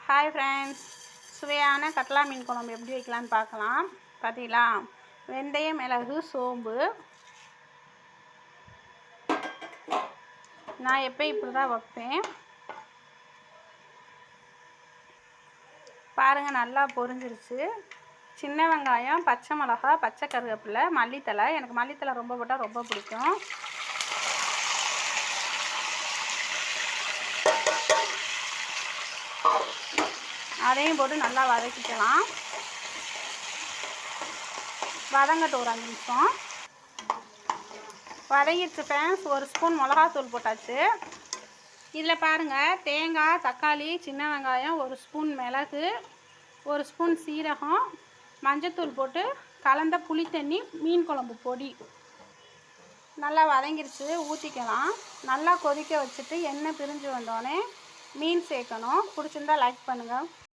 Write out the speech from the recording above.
Hi friends, சுவையான கட்லா மீன் குழம்பு எப்படி வைக்கலான்னு பார்க்கலாம். பார்த்தீங்களா, வெந்தயம், மிளகு, சோம்பு. நான் எப்போ இப்படி தான் வைப்பேன். பாருங்கள், நல்லா பொரிஞ்சிருச்சு. சின்ன வெங்காயம், பச்சை மிளகா, பச்சை கருவேப்பிலை, மல்லித்தலை. எனக்கு மல்லித்தலை ரொம்ப போட்டால் ரொம்ப பிடிக்கும். அதையும் போட்டு நல்லா வதக்கிக்கலாம். வதங்கட்டும் ஒரு 5 நிமிஷம். வதங்கிடுச்சு ஃப்ரெண்ட்ஸ். ஒரு ஸ்பூன் மிளகாத்தூள் போட்டாச்சு. இதில் பாருங்கள், தேங்காய், தக்காளி, சின்ன வெங்காயம், ஒரு ஸ்பூன் மிளகு, ஒரு ஸ்பூன் சீரகம், மஞ்சத்தூள் போட்டு கலந்த புளித்தண்ணி, மீன் குழம்பு பொடி. நல்லா வதங்கிடுச்சு, ஊற்றிக்கலாம். நல்லா கொதிக்க வச்சுட்டு எண்ணெய் பிரிஞ்சு வந்தோடனே மீன் சேர்க்கணும். பிடிச்சிருந்தா லைக் பண்ணுங்கள்.